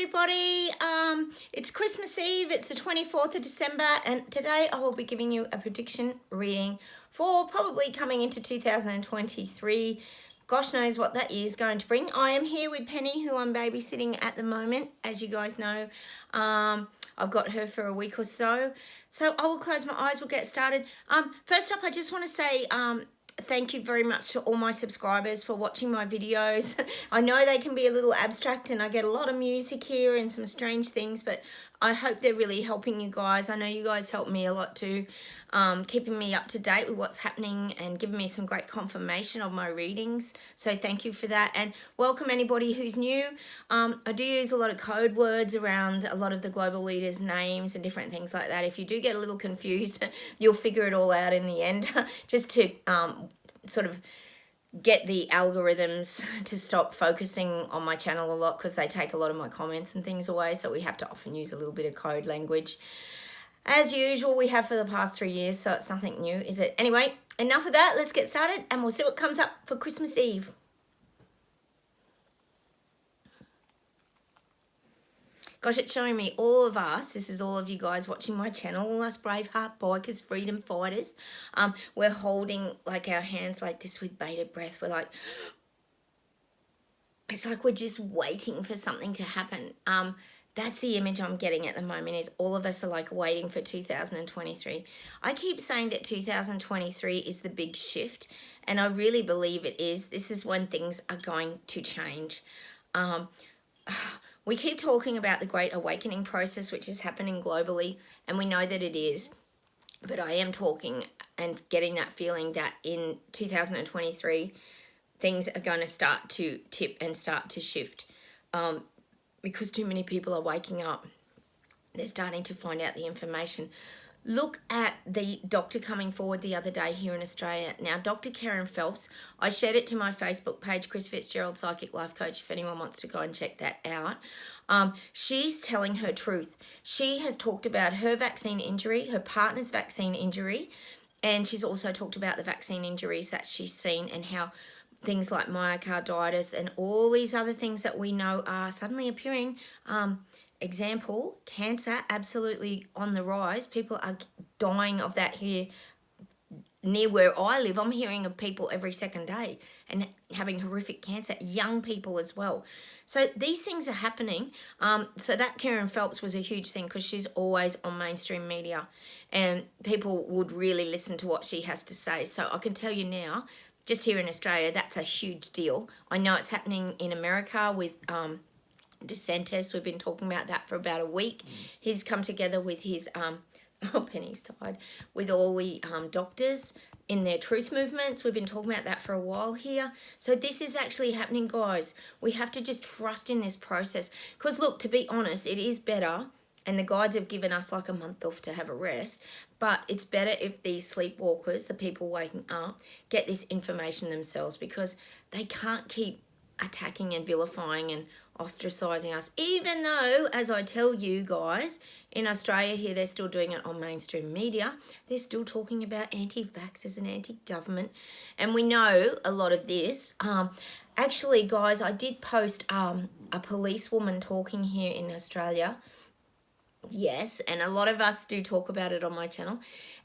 everybody. It's Christmas Eve. It's the 24th of December, and today I will be giving you a prediction reading for probably coming into 2023. Gosh knows what that year is going to bring. I am here with Penny, who I'm babysitting at the moment. As you guys know, I've got her for a week or so. So I will close my eyes. We'll get started. First up, I just want to say thank you very much to all my subscribers for watching my videos. I know they can be a little abstract and I get a lot of music here and some strange things, but I hope they're really helping you guys. I know you guys help me a lot too, keeping me up to date with what's happening and giving me some great confirmation of my readings. So thank you for that, and welcome anybody who's new. I do use a lot of code words around a lot of the global leaders' names and different things like that. If you do get a little confused, you'll figure it all out in the end, just to sort of get the algorithms to stop focusing on my channel a lot, because they take a lot of my comments and things away, so we have to often use a little bit of code language. As usual, we have for the past 3 years, so it's nothing new, is it? Anyway, enough of that. Let's get started and we'll see what comes up for Christmas Eve. Gosh, it's showing me all of us. This is all of you guys watching my channel, all us Braveheart bikers, freedom fighters. We're holding like our hands like this with bated breath. We're like, it's like we're just waiting for something to happen. That's the image I'm getting at the moment, is all of us are like waiting for 2023. I keep saying that 2023 is the big shift, and I really believe it is. This is when things are going to change. We keep talking about the Great Awakening process, which is happening globally, and we know that it is. But I am talking and getting that feeling that in 2023, things are going to start to tip and start to shift, because too many people are waking up. They're starting to find out the information. Look at the doctor coming forward the other day here in Australia. Now, Dr. Karen Phelps, I shared it to my Facebook page, Chrissy Fitzgerald, Psychic Life Coach, if anyone wants to go and check that out. She's telling her truth. She has talked about her vaccine injury, her partner's vaccine injury, and she's also talked about the vaccine injuries that she's seen and how things like myocarditis and all these other things that we know are suddenly appearing. Example, cancer, absolutely on the rise. People are dying of that here near where I live. I'm hearing of people every second day and having horrific cancer, young people as well. So these things are happening. So that Karen Phelps was a huge thing, because she's always on mainstream media and people would really listen to what she has to say. So I can tell you now, just here in Australia, that's a huge deal. I know it's happening in America with DeSantis. We've been talking about that for about a week. He's come together with his Penny's tired, with all the doctors in their truth movements. We've been talking about that for a while here. So this is actually happening, guys. We have to just trust in this process, because look, to be honest, it is better, and the guides have given us like a month off to have a rest, but it's better if these sleepwalkers, the people waking up, get this information themselves, because they can't keep attacking and vilifying and ostracizing us, even though, as I tell you guys, in Australia here, they're still doing it on mainstream media. They're still talking about anti-vaxxers and anti-government, and we know a lot of this. Actually, guys, I did post a policewoman talking here in Australia. Yes, and a lot of us do talk about it on my channel,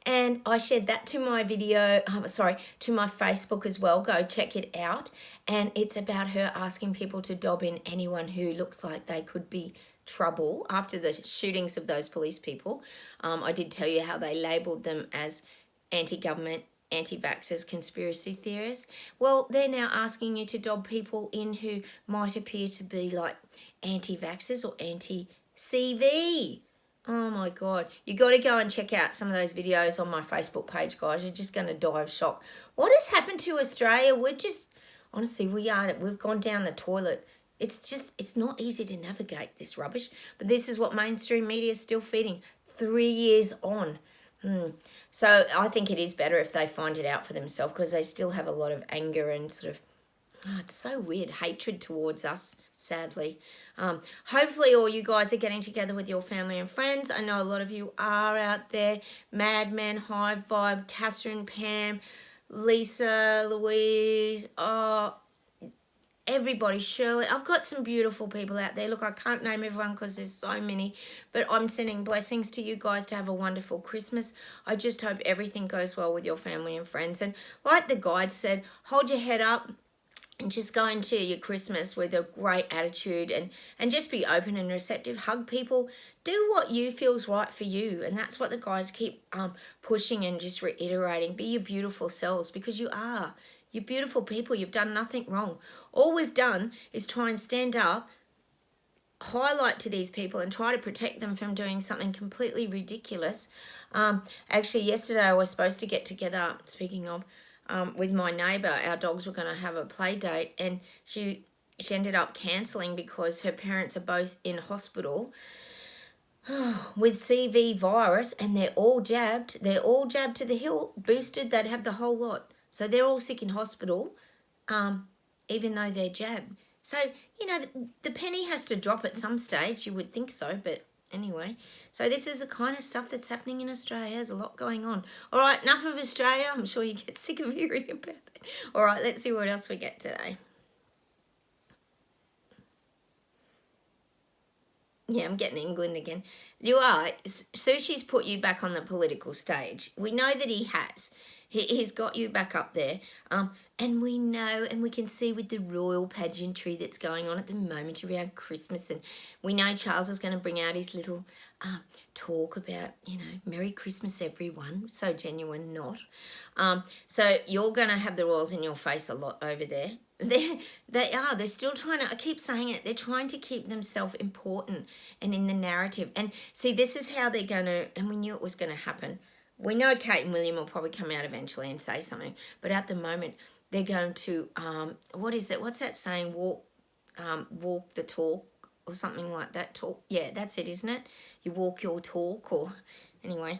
and I shared that to my video, to my Facebook as well. Go check it out. And it's about her asking people to dob in anyone who looks like they could be trouble after the shootings of those police people. I did tell you how they labelled them as anti-government, anti-vaxxers, conspiracy theorists. Well, they're now asking you to dob people in who might appear to be like anti-vaxxers or anti-CV. Oh my God. You got to go and check out some of those videos on my Facebook page, guys. You're just going to die of shock. What has happened to Australia? We're just, honestly, we've gone down the toilet. It's not easy to navigate this rubbish, but this is what mainstream media is still feeding 3 years on. So I think it is better if they find it out for themselves, because they still have a lot of anger and sort of, it's so weird, hatred towards us, sadly. Hopefully all you guys are getting together with your family and friends. I know a lot of you are out there. Madman, Hive Vibe, Catherine, Pam, Lisa, Louise. everybody, Shirley. I've got some beautiful people out there. Look, I can't name everyone because there's so many, but I'm sending blessings to you guys to have a wonderful Christmas. I just hope everything goes well with your family and friends. And like the guide said, hold your head up and just go into your Christmas with a great attitude, and just be open and receptive. Hug people. Do what you feels right for you. And that's what the guys keep pushing and just reiterating. Be your beautiful selves, because you are. You're beautiful people. You've done nothing wrong. All we've done is try and stand up, highlight to these people, and try to protect them from doing something completely ridiculous. Actually, yesterday I was supposed to get together, speaking of, with my neighbour. Our dogs were going to have a play date, and she ended up cancelling because her parents are both in hospital with CV virus, and they're all jabbed. They're all jabbed to the hilt, boosted. They'd have the whole lot. So they're all sick in hospital, even though they're jabbed. So, you know, the penny has to drop at some stage. You would think so, but anyway. So this is the kind of stuff that's happening in Australia. There's a lot going on. All right, enough of Australia. I'm sure you get sick of hearing about it. All right, let's see what else we get today. Yeah, I'm getting England again. You are. Sushi's put you back on the political stage. We know that he has. He's got you back up there. And we know, and we can see with the royal pageantry that's going on at the moment around Christmas. And we know Charles is going to bring out his little talk about, you know, Merry Christmas, everyone. So genuine, not. So you're going to have the royals in your face a lot over there. They're still trying to, I keep saying it, they're trying to keep themselves important and in the narrative. And see, this is how they're going to, and we knew it was going to happen. We know Kate and William will probably come out eventually and say something, but at the moment they're going to, what is it? What's that saying? Walk the talk or something like that. Talk, yeah, that's it, isn't it? You walk your talk, or anyway.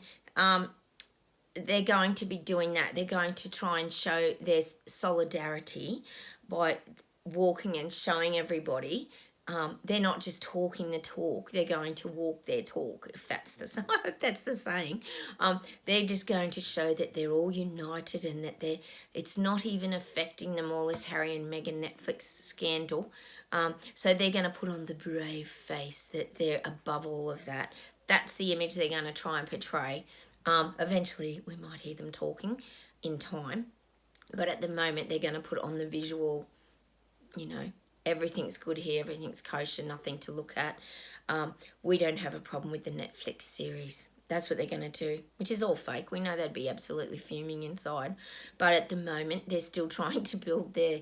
They're going to be doing that. They're going to try and show their solidarity by walking and showing everybody. They're not just talking the talk, they're going to walk their talk, if that's the saying. They're just going to show that they're all united, and that it's not even affecting them, all this Harry and Meghan Netflix scandal. So they're going to put on the brave face that they're above all of that. That's the image they're going to try and portray. Eventually we might hear them talking in time, but at the moment they're going to put on the visual, you know, everything's good here, everything's kosher, nothing to look at. We don't have a problem with the Netflix series. That's what they're going to do, which is all fake. We know they'd be absolutely fuming inside. But at the moment, they're still trying to build their,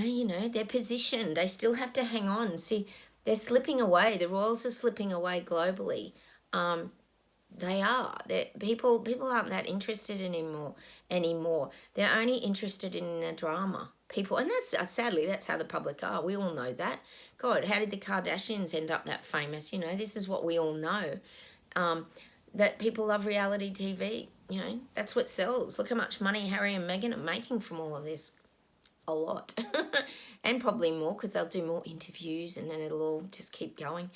you know, their position. They still have to hang on. See, they're slipping away. The royals are slipping away globally. They are. People aren't that interested anymore. They're only interested in the drama. People, and that's sadly, that's how the public are. We all know that. God, how did the Kardashians end up that famous? You know, this is what we all know. That people love reality TV. You know, that's what sells. Look how much money Harry and Meghan are making from all of this. A lot. And probably more, because they'll do more interviews, and then it'll all just keep going.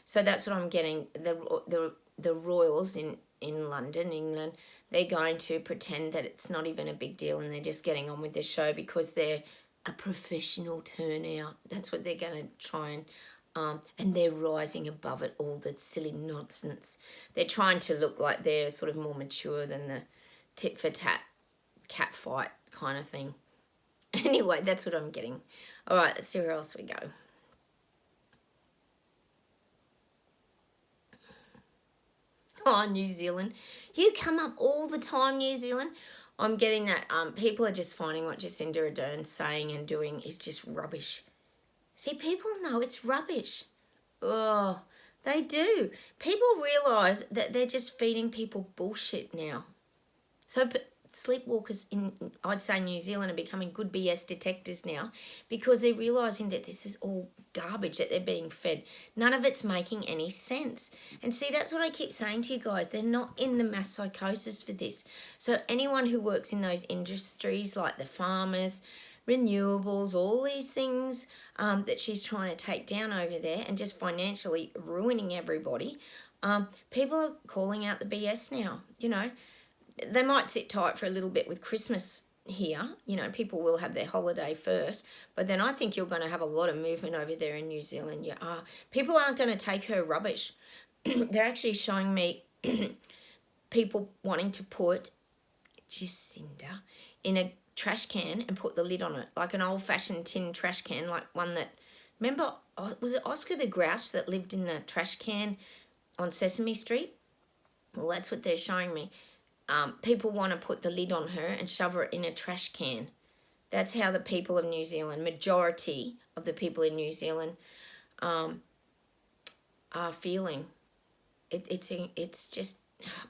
So that's what I'm getting. The royals in London, England, they're going to pretend that it's not even a big deal, and they're just getting on with the show because they're a professional turnout. That's what they're going to try and they're rising above it, all the silly nonsense. They're trying to look like they're sort of more mature than the tit for tat cat fight kind of thing. Anyway, that's what I'm getting. All right, let's see where else we go. Oh, New Zealand. You come up all the time, New Zealand. I'm getting that people are just finding what Jacinda Ardern's saying and doing is just rubbish. See, people know it's rubbish. Oh, they do. People realise that they're just feeding people bullshit now. So sleepwalkers in, I'd say, New Zealand are becoming good BS detectors now, because they're realising that this is all garbage that they're being fed. None of it's making any sense. And see, that's what I keep saying to you guys. They're not in the mass psychosis for this. So anyone who works in those industries like the farmers, renewables, all these things that she's trying to take down over there and just financially ruining everybody, people are calling out the BS now, you know. They might sit tight for a little bit with Christmas here. You know, people will have their holiday first, but then I think you're going to have a lot of movement over there in New Zealand. People aren't going to take her rubbish. They're actually showing me people wanting to put Jacinda in a trash can and put the lid on it, like an old-fashioned tin trash can, like one that, remember, was it Oscar the Grouch that lived in the trash can on Sesame Street? Well, that's what they're showing me. People want to put the lid on her and shove her in a trash can. That's how the people of New Zealand, majority of the people in New Zealand, are feeling. It's just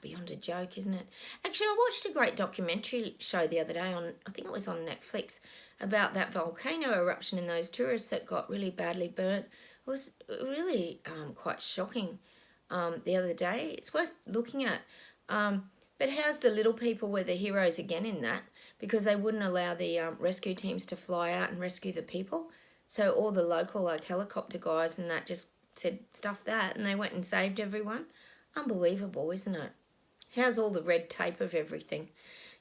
beyond a joke, isn't it? Actually, I watched a great documentary show the other day on, I think it was on Netflix, about that volcano eruption and those tourists that got really badly burnt. It was really quite shocking the other day. It's worth looking at. But how's the little people were the heroes again in that? Because they wouldn't allow the rescue teams to fly out and rescue the people. So all the local helicopter guys and that just said stuff that, and they went and saved everyone. Unbelievable, isn't it? How's all the red tape of everything?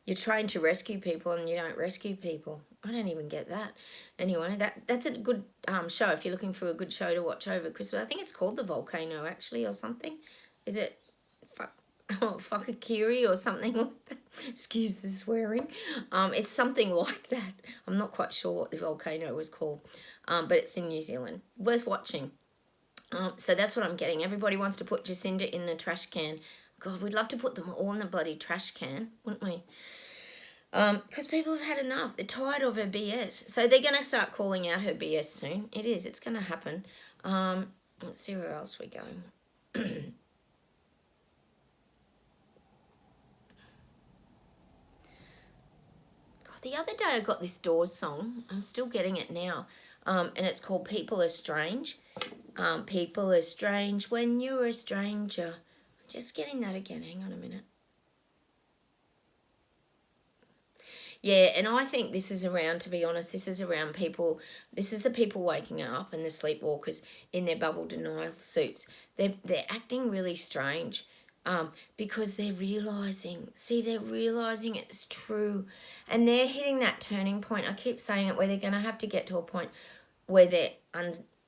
You're trained to rescue people and you don't rescue people. I don't even get that. Anyway, that's a good show if you're looking for a good show to watch over Christmas. I think it's called The Volcano, actually, or something. Is it Fakakiri or something like that? Excuse the swearing. It's something like that. I'm not quite sure what the volcano was called, but it's in New Zealand. Worth watching. So that's what I'm getting. Everybody wants to put Jacinda in the trash can. God, we'd love to put them all in the bloody trash can, wouldn't we? Because people have had enough. They're tired of her BS. So they're going to start calling out her BS soon. It is. It's going to happen. Let's see where else we're going. The other day I got this Doors song. I'm still getting it now. And it's called People Are Strange. People are strange when you're a stranger. Just getting that again. Hang on a minute. Yeah, and I think this is around, to be honest, this is around people, this is the people waking up and the sleepwalkers in their bubble denial suits. They're acting really strange because they're realising it's true. And they're hitting that turning point. I keep saying it, where they're going to have to get to a point where they're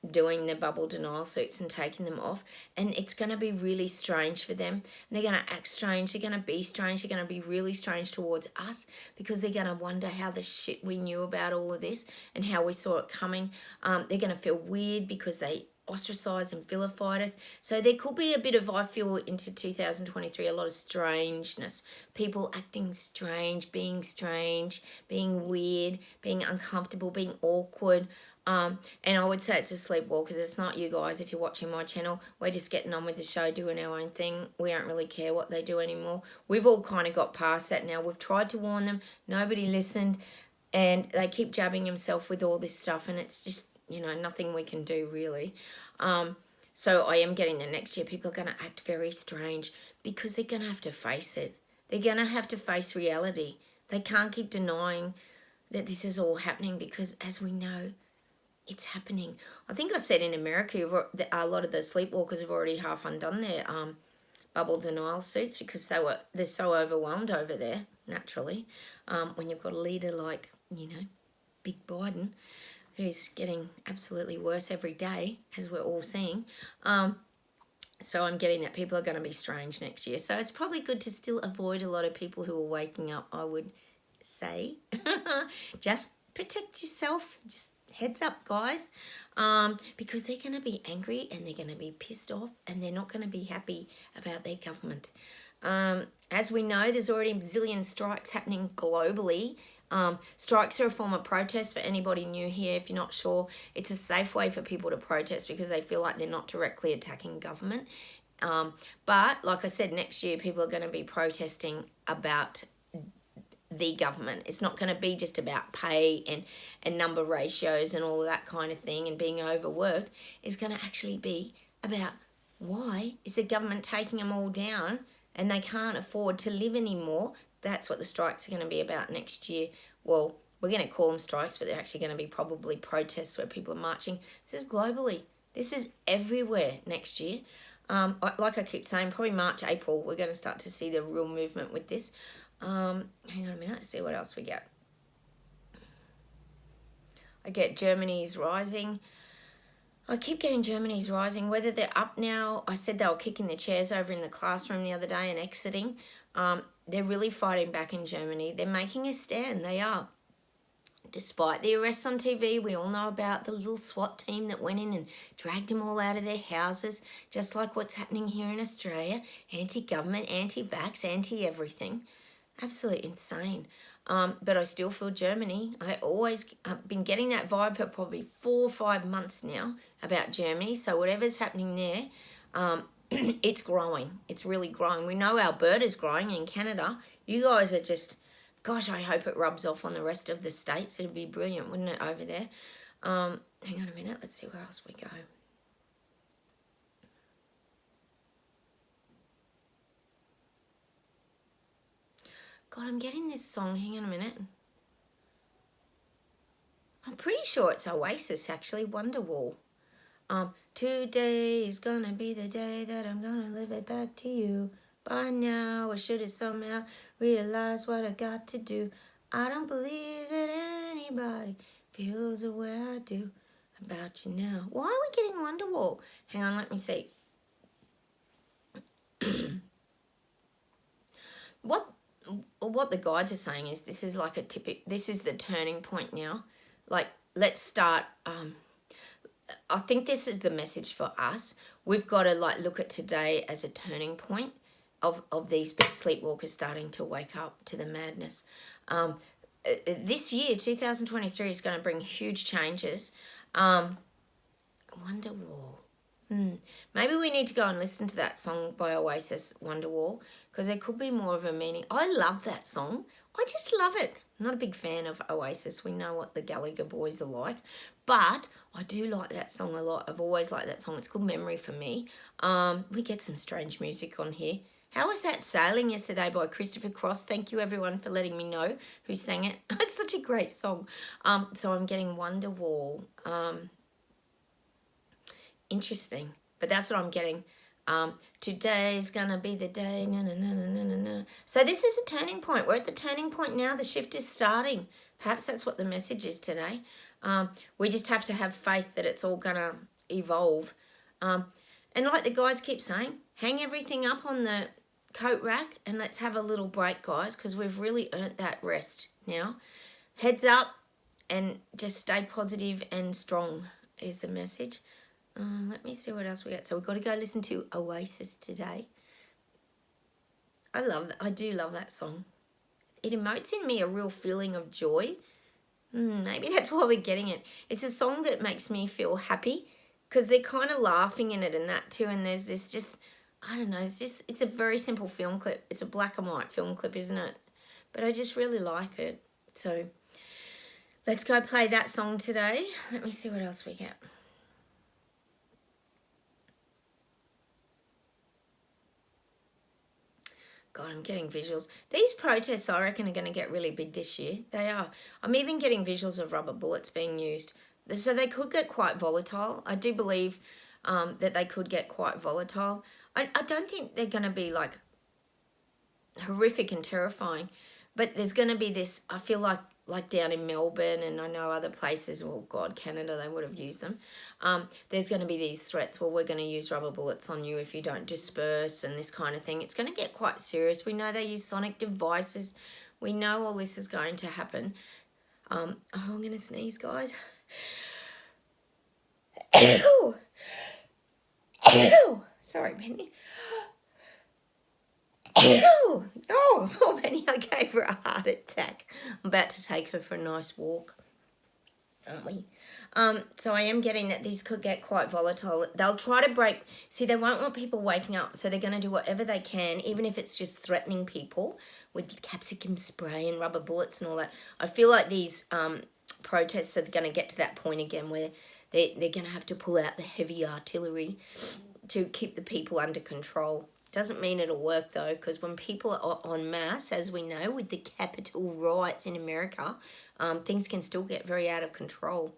doing their bubble denial suits and taking them off, and it's going to be really strange for them, and they're going to act strange, they're going to be strange, they're going to be really strange towards us, because they're going to wonder how the shit we knew about all of this and how we saw it coming. They're going to feel weird because they ostracised and vilified us. So there could be a bit of, I feel, into 2023, a lot of strangeness, people acting strange, being weird, being uncomfortable, being awkward. And I would say it's a sleepwalkers. It's not you guys. If you're watching my channel, we're just getting on with the show, doing our own thing. We don't really care what they do anymore. We've all kind of got past that now. We've tried to warn them. Nobody listened. And they keep jabbing themselves with all this stuff. And it's just, nothing we can do really. So I am getting that next year. People are going to act very strange because they're going to have to face it. They're going to have to face reality. They can't keep denying that this is all happening, because as we know, it's happening. I think I said in America, a lot of the sleepwalkers have already half undone their bubble denial suits because they're so overwhelmed over there, naturally. When you've got a leader like, Big Biden, who's getting absolutely worse every day, as we're all seeing. So I'm getting that people are going to be strange next year. So it's probably good to still avoid a lot of people who are waking up, I would say. Just protect yourself. Just heads up, guys, because they're going to be angry and they're going to be pissed off and they're not going to be happy about their government. As we know, there's already a bazillion strikes happening globally. Strikes are a form of protest. For anybody new here, if you're not sure, it's a safe way for people to protest because they feel like they're not directly attacking government. But like I said, next year people are going to be protesting about the government. It's not going to be just about pay and number ratios and all of that kind of thing and being overworked. It's going to actually be about, why is the government taking them all down and they can't afford to live anymore? That's what the strikes are going to be about next year. Well, we're going to call them strikes, but they're actually going to be probably protests where people are marching. This is globally. This is everywhere next year. Like I keep saying, probably March, April, we're going to start to see the real movement with this. Hang on a minute, let's see what else we get. I get Germany's rising. I keep getting Germany's rising. Whether they're up now, I said they were kicking their chairs over in the classroom the other day and exiting. They're really fighting back in Germany. They're making a stand. They are. Despite the arrests on TV, we all know about the little SWAT team that went in and dragged them all out of their houses, just like what's happening here in Australia. Anti-government, anti-vax, anti-everything. Absolutely insane. But I still feel Germany. I've been getting that vibe for probably 4 or 5 months now about Germany. So whatever's happening there, it's growing. It's really growing. We know Alberta's growing in Canada. You guys are just, gosh, I hope it rubs off on the rest of the states. It'd be brilliant, wouldn't it, over there? Hang on a minute. Let's see where else we go. God, I'm getting this song. Hang on a minute. I'm pretty sure it's Oasis, actually. Wonderwall. Today is gonna be the day that I'm gonna live it back to you. By now, I should have somehow realized what I got to do. I don't believe that anybody feels the way I do about you now. Why are we getting Wonderwall? Hang on, let me see. What the guides are saying is this is like this is the turning point now. Like, let's start. I think this is the message for us. We've got to like look at today as a turning point of these big sleepwalkers starting to wake up to the madness. This year, 2023, is going to bring huge changes. Wonderwall. Maybe we need to go and listen to that song by Oasis, Wonderwall, because there could be more of a meaning. I love that song. I just love it. I'm not a big fan of Oasis. We know what the Gallagher boys are like. But I do like that song a lot. I've always liked that song. It's good memory for me. We get some strange music on here. How was that Sailing Yesterday by Christopher Cross? Thank you, everyone, for letting me know who sang it. It's such a great song. So I'm getting Wonderwall. Interesting. But that's what I'm getting. Today's gonna be the day. No, no, no, no, no, no, no. So this is a turning point. We're at the turning point now. The shift is starting. Perhaps that's what the message is today. We just have to have faith that it's all gonna evolve. And like the guides keep saying, hang everything up on the coat rack and let's have a little break, guys, because we've really earned that rest now. Heads up and just stay positive and strong is the message. Let me see what else we got. So we've got to go listen to Oasis today. I do love that song. It emotes in me a real feeling of joy. Maybe that's why we're getting it. It's a song that makes me feel happy because they're kind of laughing in it and that too. And there's this just, I don't know, it's a very simple film clip. It's a black and white film clip, isn't it? But I just really like it. So let's go play that song today. Let me see what else we get. God, I'm getting visuals. These protests, I reckon, are going to get really big this year. They are. I'm even getting visuals of rubber bullets being used. So they could get quite volatile. I do believe that they could get quite volatile. I don't think they're going to be, like, horrific and terrifying. But there's going to be this, I feel like down in Melbourne and I know other places, well, God, Canada, they would have used them. There's going to be these threats, well, we're going to use rubber bullets on you if you don't disperse and this kind of thing. It's going to get quite serious. We know they use sonic devices. We know all this is going to happen. I'm going to sneeze, guys. Ew. Ew. Sorry, Penny. Oh, Penny, I gave her a heart attack. I'm about to take her for a nice walk, aren't we? So I am getting that these could get quite volatile. They'll try to break. See, they won't want people waking up, so they're going to do whatever they can, even if it's just threatening people with capsicum spray and rubber bullets and all that. I feel like these protests are going to get to that point again where they're going to have to pull out the heavy artillery to keep the people under control. Doesn't mean it'll work, though, because when people are en masse, as we know, with the Capitol riots in America, things can still get very out of control.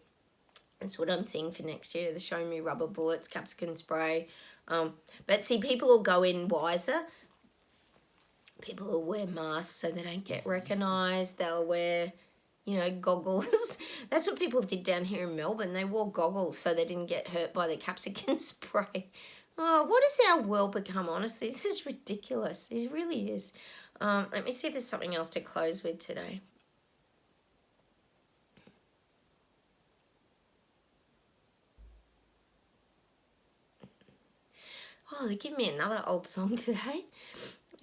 That's what I'm seeing for next year. They're showing me rubber bullets, capsicum spray. But see, people will go in wiser. People will wear masks so they don't get recognised. They'll wear you know, goggles. That's what people did down here in Melbourne. They wore goggles so they didn't get hurt by the capsicum spray. Oh, what has our world become, honestly? This is ridiculous. It really is. Let me see if there's something else to close with today. Oh, they give me another old song today.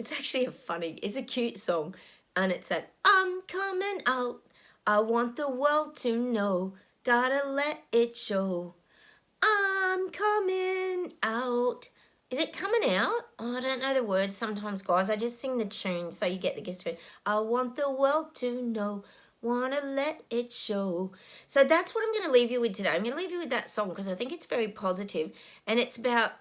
It's actually it's a cute song. And it's that, I'm coming out. I want the world to know. Gotta let it show. I'm coming out. Is it coming out? Oh, I don't know the words sometimes, guys. I just sing the tune so you get the gist of it. I want the world to know. Wanna let it show. So that's what I'm going to leave you with today. I'm going to leave you with that song because I think it's very positive. And it's about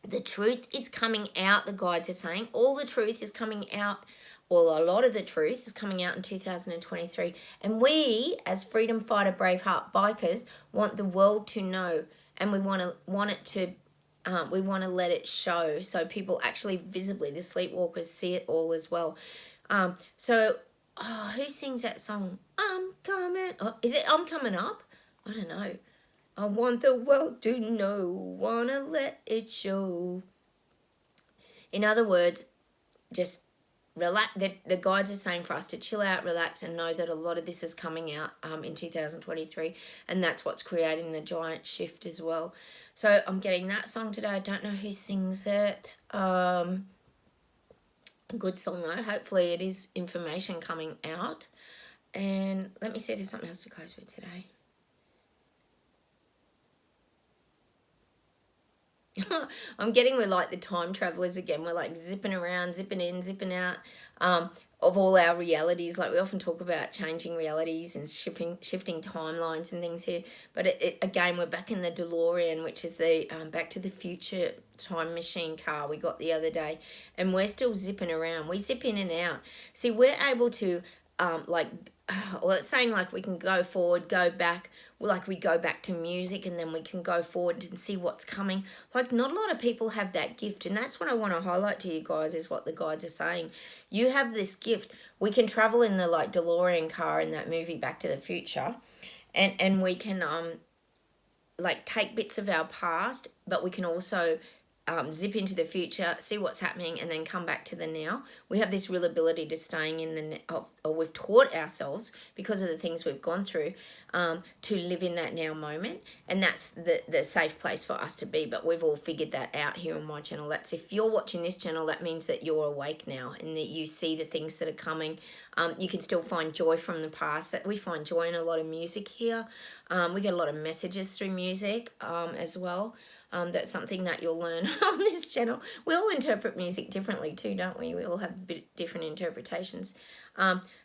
the truth is coming out, the guides are saying. All the truth is coming out. Well, a lot of the truth is coming out in 2023. And we, as freedom fighter, braveheart bikers, want the world to know. And we want to let it show so people actually visibly, the sleepwalkers, see it all as well. Who sings that song? I'm coming. Oh, is it I'm Coming Up? I don't know. I want the world to know. Wanna let it show. In other words, just relax. The guides are saying for us to chill out, relax, and know that a lot of this is coming out in 2023, and that's what's creating the giant shift as well. So I'm getting that song today. I don't know who sings it. A good song though. Hopefully it is information coming out. And let me see if there's something else to close with today. I'm getting we're like the time travelers again. We're like zipping around, zipping in, zipping out of all our realities. Like we often talk about changing realities and shifting timelines and things here. But again, we're back in the DeLorean, which is the Back to the Future time machine car we got the other day. And we're still zipping around. We zip in and out. See, we're able to well, it's saying like we can go forward, go back, like we go back to music and then we can go forward and see what's coming. Like not a lot of people have that gift, and that's what I want to highlight to you guys is what the guides are saying. You have this gift. We can travel in the like DeLorean car in that movie Back to the Future, and we can like take bits of our past, but we can also zip into the future, see what's happening, and then come back to the now. We have this real ability to staying in the or we've taught ourselves because of the things we've gone through to live in that now moment, and that's the safe place for us to be. But we've all figured that out here on my channel. That's if you're watching this channel, that means that you're awake now and that you see the things that are coming. You can still find joy from the past. That we find joy in a lot of music here. We get a lot of messages through music as well. That's something that you'll learn on this channel. We all interpret music differently too, don't we? We all have a bit different interpretations.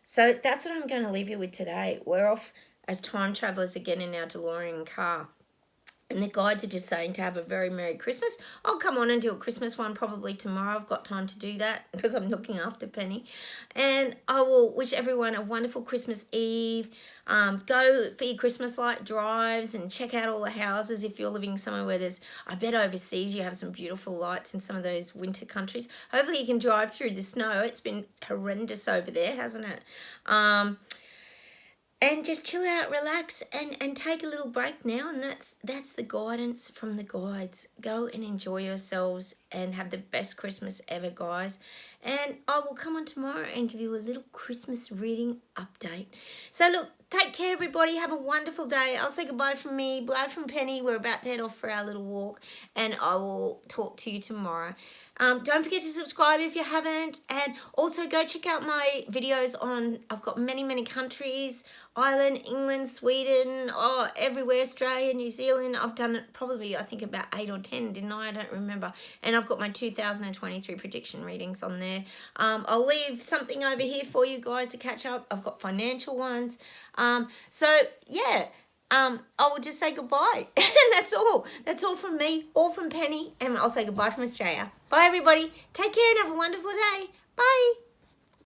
So that's what I'm going to leave you with today. We're off as time travelers again in our DeLorean car. And the guides are just saying to have a very Merry Christmas. I'll come on and do a Christmas one probably tomorrow. I've got time to do that because I'm looking after Penny. And I will wish everyone a wonderful Christmas Eve. Go for your Christmas light drives and check out all the houses if you're living somewhere where there's, I bet overseas you have some beautiful lights in some of those winter countries. Hopefully you can drive through the snow. It's been horrendous over there, hasn't it? And just chill out, relax, and take a little break now. And that's the guidance from the guides. Go and enjoy yourselves and have the best Christmas ever, guys. And I will come on tomorrow and give you a little Christmas reading update. So look, take care, everybody. Have a wonderful day. I'll say goodbye from me. Bye from Penny. We're about to head off for our little walk. And I will talk to you tomorrow. Don't forget to subscribe if you haven't. And also go check out my videos on, I've got many, many countries. Ireland, England, Sweden, everywhere, Australia, New Zealand. I've done it probably, I think, about 8 or 10, didn't I? I don't remember. And I've got my 2023 prediction readings on there. I'll leave something over here for you guys to catch up. I've got financial ones. So, yeah. I will just say goodbye. And that's all. That's all from me, all from Penny. And I'll say goodbye from Australia. Bye, everybody. Take care and have a wonderful day. Bye.